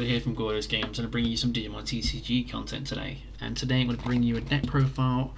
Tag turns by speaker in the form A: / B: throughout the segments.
A: Gordo here from Gordo's Games, and I'm bringing you some Digimon TCG content today. And today I'm going to bring you a deck profile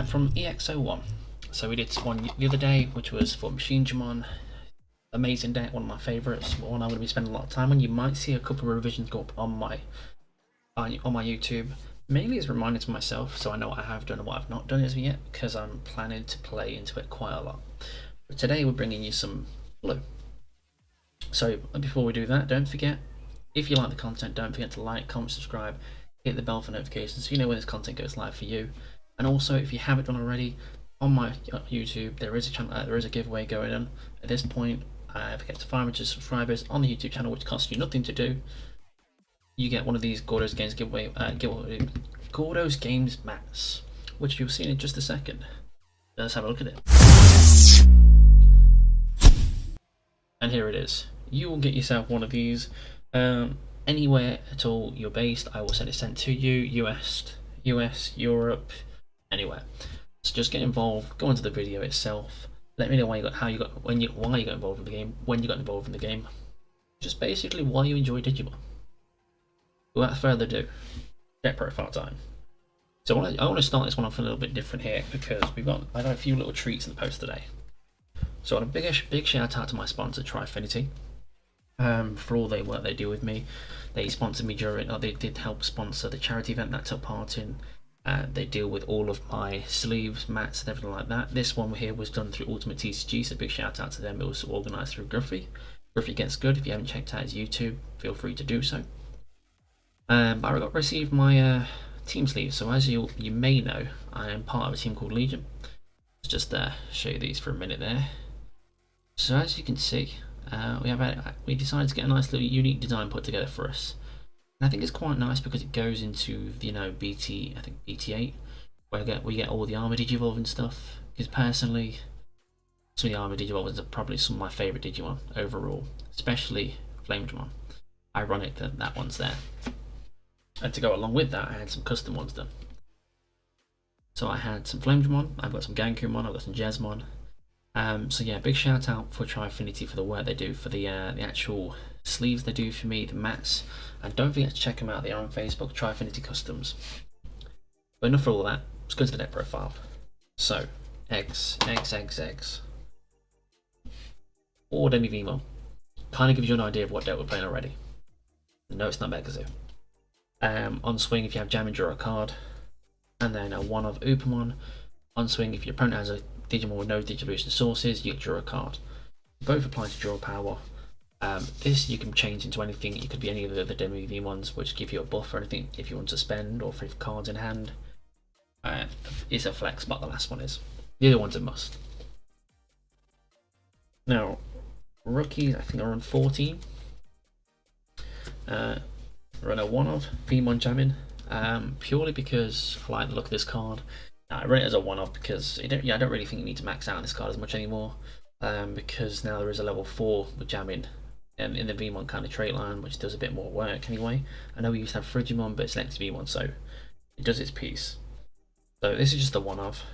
A: from EX01. So we did one the other day, which was for Machinedramon. Amazing deck, one of my favourites, one I'm going to be spending a lot of time on. You might see a couple of revisions go up on my YouTube, mainly as reminders to myself, so I know what I have done and what I've not done as of yet, because I'm planning to play into it quite a lot. But today we're bringing you some blue. So before we do that, don't forget, if you like the content, don't forget to like, comment, subscribe, hit the bell for notifications so you know when this content goes live for you. And also, if you haven't done already, on my YouTube there is a channel, there is a giveaway going on. At this point, I've get to 500 subscribers on the YouTube channel, which costs you nothing to do. You get one of these Gordo's Games Gordo's Games mats, which you'll see in just a second. Let's have a look at it. And here it is. You will get yourself one of these anywhere at all you're based. I will send it sent to you, US, Europe, anywhere. So just get involved. Go into the video itself. Let me know why you got involved in the game, when you got involved in the game. Just basically why you enjoy Digimon. Without further ado, deck profile time. So I want to start this one off a little bit different here because I got a few little treats in the post today. So on a big shout out to my sponsor tri-finity. For all the work they do with me. They sponsored me they did help sponsor the charity event that I took part in. They deal with all of my sleeves, mats and everything like that. This one here was done through Ultimate TCG, so big shout out to them. It was organised through Gruffy. Gruffy Gets Good. If you haven't checked out his YouTube, feel free to do so. But I received my team sleeves, so as you may know, I am part of a team called Legion. Let's just show you these for a minute there. So as you can see, we decided to get a nice little unique design put together for us, and I think it's quite nice because it goes into BT8, where we get all the armor Digivolve and stuff. Because personally, some of the armor Digivolves are probably some of my favourite Digimon overall, especially Flamedramon. Ironic that that one's there. And to go along with that, I had some custom ones done. So I had some Flamedramon, I've got some Gankumon, I've got some Jesmon. So yeah, big shout out for tri-finity for the work they do, for the actual sleeves they do for me, the mats, and don't forget to check them out. They are on Facebook, tri-finity Customs. But enough for all that. Let's go to the deck profile. So X, or Demi Vimo. Kind of gives you an idea of what deck we're playing already. No, it's not Megazoo. On swing, if you have Jam, draw a card, and then a one of Upamon. On swing, if your opponent has a Digimon with no Digivolution sources, you draw a card. Both apply to draw power. This you can change into anything. It could be any of the Demi V ones, which give you a buff or anything if you want to spend, or for cards in hand. It's a flex, but the last one is. The other one's a must. Now, rookies, I think are on 14. Run a one of Vmon Jamming, purely because I like the look of this card. I run it as a one-off because I don't really think you need to max out on this card as much anymore, because now there is a level 4 with jamming in the Vmon kind of trait line, which does a bit more work anyway. I know we used to have Frigimon, but it's next to Vmon, so it does its piece. So this is just a one-off.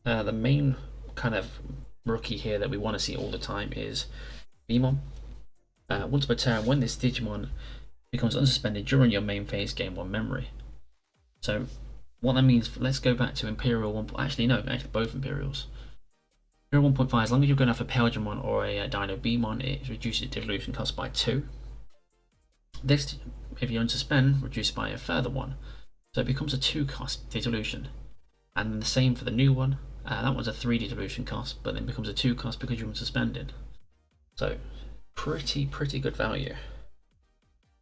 A: The main kind of rookie here that we want to see all the time is Vmon. Once per turn, when this Digimon becomes unsuspended during your main phase, gain 1 memory. So what that means, let's go back to Imperial 1. Actually, both Imperials. Imperial 1.5, as long as you're going to have a Imperialdramon or a Dino Beamon, it reduces devolution cost by 2. This, if you unsuspend, reduced by a further 1. So it becomes a 2 cost devolution. And then the same for the new one. That one's a 3 devolution cost, but then becomes a 2 cost because you're unsuspended. So pretty good value.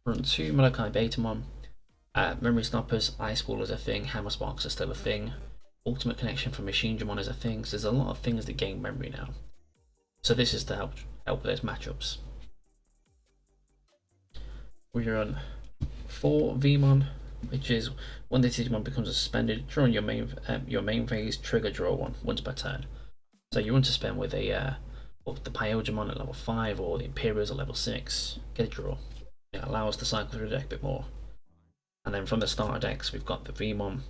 A: Run 2 Molokai Betamon. Memory Stoppers, Ice Wall is a thing, Hammer Sparks are still a thing, Ultimate Connection from Machinedramon is a thing, so there's a lot of things that gain memory now. So this is to help with those matchups. We run 4 Vmon, which is when the Digimon becomes suspended during your main phase, trigger draw 1 once per turn. So you want to spend with the Imperialdramon at level 5 or the Imperials at level 6, get a draw. It allows us to cycle through the deck a bit more. And then from the starter decks, we've got the Vmon.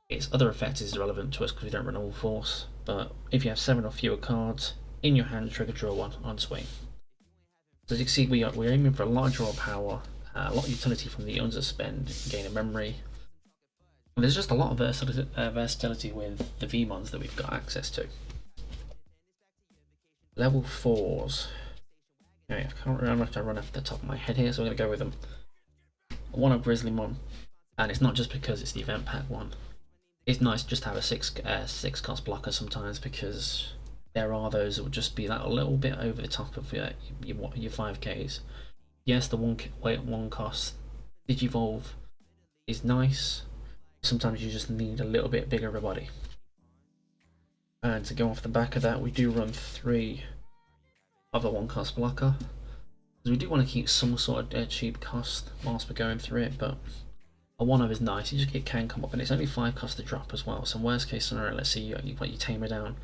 A: Its other effect is irrelevant to us because we don't run all force, but if you have 7 or fewer cards in your hand, trigger draw 1 on swing. So as you can see, we're aiming for a lot of draw power, a lot of utility from the underspend, gain of memory. And there's just a lot of versatility with the Vmons that we've got access to. Level 4s. Okay, I can't remember if I run off the top of my head here, so I'm going to go with them. One of Grizzlymon, and it's not just because it's the event pack one. It's nice just to have a 6 cost blocker sometimes, because there are those that would just be that a little bit over the top of your 5Ks. Yes, the one cost Digivolve is nice. Sometimes you just need a little bit bigger of a body. And to go off the back of that, we do run 3 of the 1 cost blocker, because we do want to keep some sort of cheap cost whilst we're going through it. But a 1 of is nice. It can come up, and it's only 5 cost to drop as well. So worst case scenario, let's say you tamer down.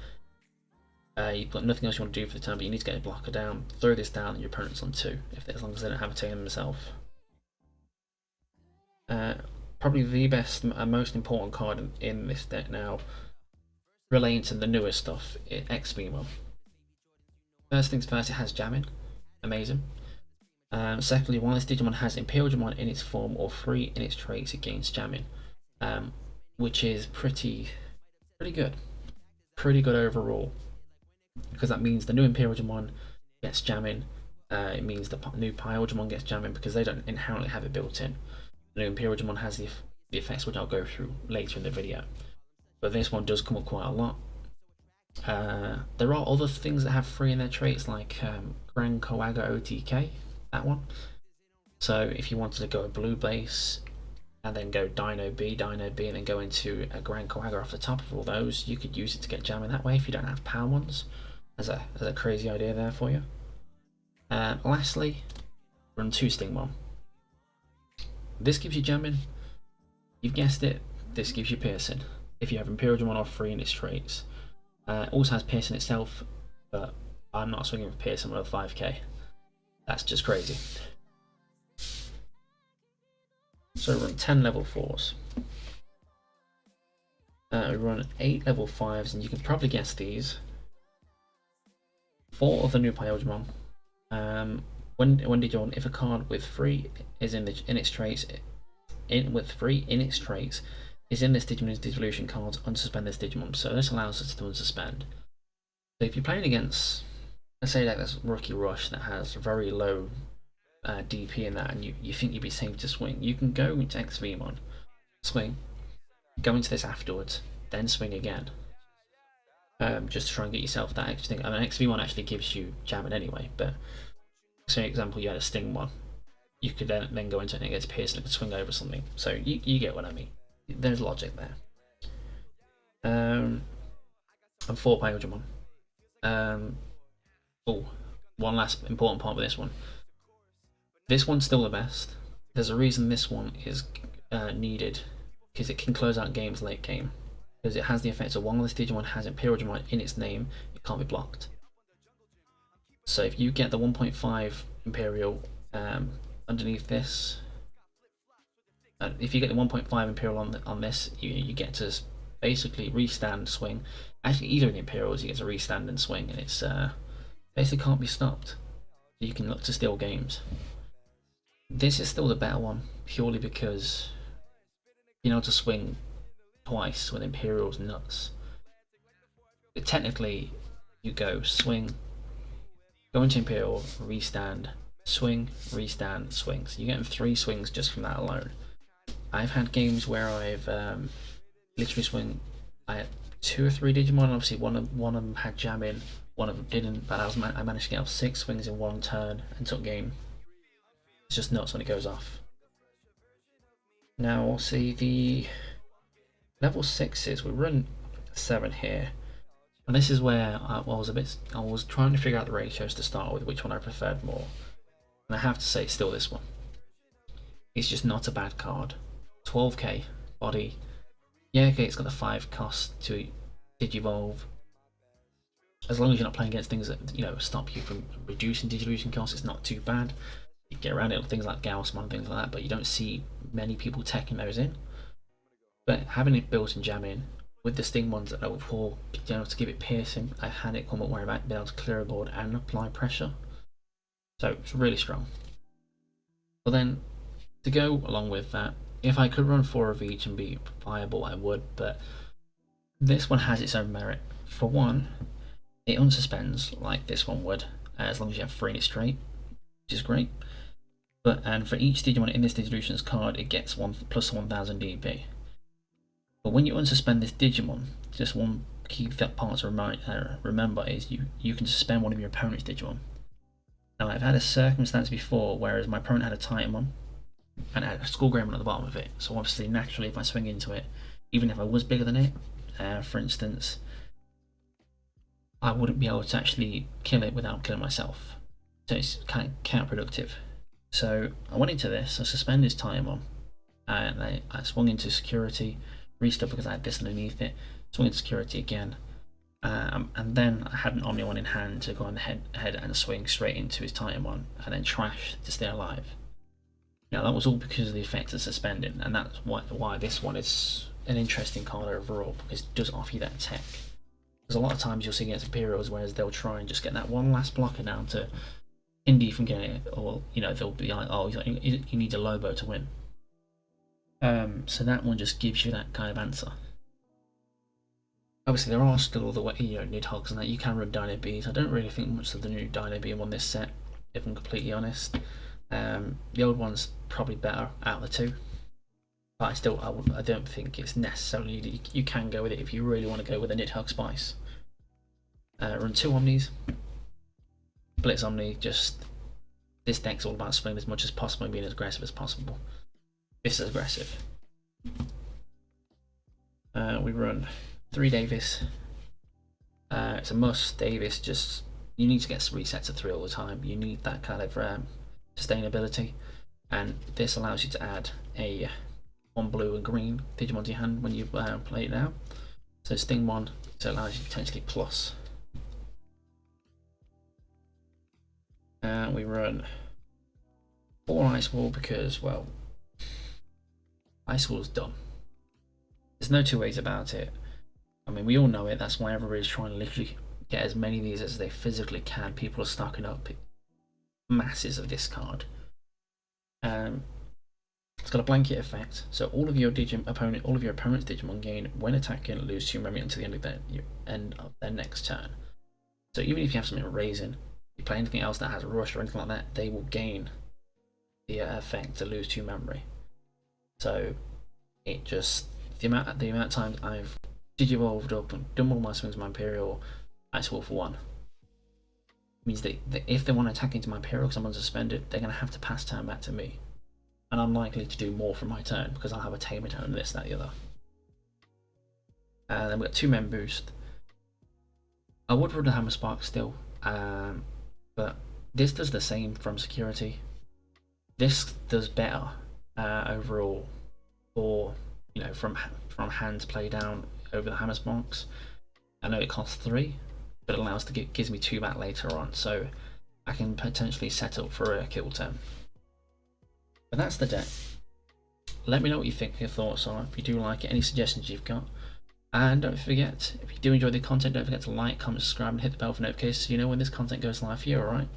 A: You've got nothing else you want to do for the turn, but you need to get a blocker down. Throw this down, and your opponent's on 2, as long as they don't have a tamer themselves. Probably the best and most important card in this deck now, relating to the newer stuff, X-Vmon. First things first, it has jamming, amazing. Secondly, while this Digimon has Imperialdramon in its form or free in its traits, it gains jamming, which is pretty good, overall, because that means the new Imperialdramon gets jamming. It means the new Pyaldramon gets jamming because they don't inherently have it built in. The new Imperialdramon has the effects, which I'll go through later in the video, but this one does come up quite a lot. There are other things that have free in their traits, like Grand Coaga OTK, that one. So if you wanted to go a blue base and then go Dino B, and then go into a Grand Coaga off the top of all those, you could use it to get jamming that way if you don't have power ones. As a crazy idea there for you. Lastly, run 2 Stingmon. This gives you jamming. You've guessed it, this gives you piercing if you have Imperialdramon or free in its traits. It also has piercing itself, but I'm not swinging for piercing with a 5k. That's just crazy. So we run 10 level 4s. We run 8 level 5s, and you can probably guess these. 4 of the new Pyaldramon. When did you want, if a card with free is in its traits, is in this Digimon's Devolution cards, unsuspend this Digimon. So this allows us to unsuspend. So if you're playing against, let's say like this Rookie Rush that has very low DP in that, and you think you'd be safe to swing, you can go into X-Vmon, swing, go into this afterwards, then swing again. Just to try and get yourself that extra thing. I mean, X-Vmon actually gives you jamming anyway, but say for example you had a Sting one, you could then go into it and it gets pierced and it could swing over something. So you get what I mean. There's logic there. And 4 Pyaldramon. Oh, one last important part with this one. This one's still the best. There's a reason this one is needed, because it can close out games late game. Because it has the effect of while this Digimon has Imperialdramon in its name, it can't be blocked. So if you get the 1.5 Imperial underneath this, if you get the 1.5 Imperial on this, you get to basically restand, swing. Actually, either of the Imperials, you get to restand and swing, and it's basically can't be stopped. You can look to steal games. This is still the better one, purely because being able to swing twice with Imperial's nuts. But technically, you go swing, go into Imperial, restand, swing, restand, swing. So you're getting 3 swings just from that alone. I've had games where I've literally swing. I had 2 or 3 Digimon. Obviously, one of them had jam in, one of them didn't. But I managed to get off 6 swings in 1 turn and took game. It's just nuts when it goes off. Now we'll see the level 6s. We run 7 here, and this is where I was trying to figure out the ratios to start with, which one I preferred more. And I have to say, still this one. It's just not a bad card. 12k body. Yeah, okay, it's got the 5 cost to Digivolve. As long as you're not playing against things that stop you from reducing Digivolution costs, it's not too bad. You get around it with things like Gaussmon and things like that, but you don't see many people teching those in. But having it built in jam in with the Sting ones at level 4, being able to give it piercing, I've had it come up where I've been able to clear a board and apply pressure. So it's really strong. But then, to go along with that, if I could run 4 of each and be viable, I would, but this one has its own merit. For one, it unsuspends like this one would, as long as you have 3 in it straight, which is great. And for each Digimon in this Digivolutions card, it gets plus 1000 DP. But when you unsuspend this Digimon, just one key part to remember is you can suspend one of your opponent's Digimon. Now I've had a circumstance before, whereas my opponent had a Titanmon and had a Skullgreymon at the bottom of it. So obviously, naturally, if I swing into it, even if I was bigger than it, for instance, I wouldn't be able to actually kill it without killing myself. So it's kind of counterproductive. So I went into this, I suspended his Titanmon, and I swung into security, restood because I had this underneath it, swung into security again, and then I had an Omnion in hand to go on ahead and swing straight into his Titanmon, and then trash to stay alive. Now that was all because of the effect of suspending, and that's why this one is an interesting card overall, because it does offer you that tech. Because a lot of times you'll see against Imperials, whereas they'll try and just get that one last blocker down to Indy from getting it, or they'll be like, oh, he needs a Lobo to win. So that one just gives you that kind of answer. Obviously, there are still all the Nidhogg's and that you can run Dino Bees. I don't really think much of the new Dino Bee on this set, if I'm completely honest. The old one's probably better out of the two, but I don't think it's necessarily you can go with it if you really want to go with a Nidhogg Spice. Run 2 Omnis, Blitz Omni. Just this deck's all about swinging as much as possible and being as aggressive as possible. This is aggressive. We run 3 Davis. It's a must. Davis, just you need to get resets of 3 all the time. You need that kind of sustainability, and this allows you to add a 1 blue and green Digimon to your hand when you play it now. So Sting 1, so it allows you to potentially plus. We run 4 Ice Wall because, well, Ice Wall's dumb. There's no two ways about it. I mean, we all know it. That's why everybody's trying to literally get as many of these as they physically can. People are stocking up masses of this card. It's got a blanket effect, so all of your opponent's Digimon gain when attacking lose 2 memory until the end of their next turn. So even if you have something raising, you play anything else that has rush or anything like that, they will gain the effect to lose 2 memory. So it just the amount of times I've Digivolved up and done all my swings with my Imperial, Ice Wall for 1. Means that if they want to attack into my Imperial because I'm unsuspended, they're going to have to pass turn back to me. And I'm likely to do more from my turn because I'll have a Tamer turn, this, that, the other. Then we've got 2 Mem Boost. I would run the Hammer Spark still, but this does the same from security. This does better overall for from hand play down over the Hammer Sparks. I know it costs 3, but it allows gives me 2 back later on, so I can potentially set up for a kill turn. But that's the deck. Let me know what you think, your thoughts are, if you do like it, any suggestions you've got. And don't forget, if you do enjoy the content, don't forget to like, comment, subscribe and hit the bell for notifications so you know when this content goes live for you, alright?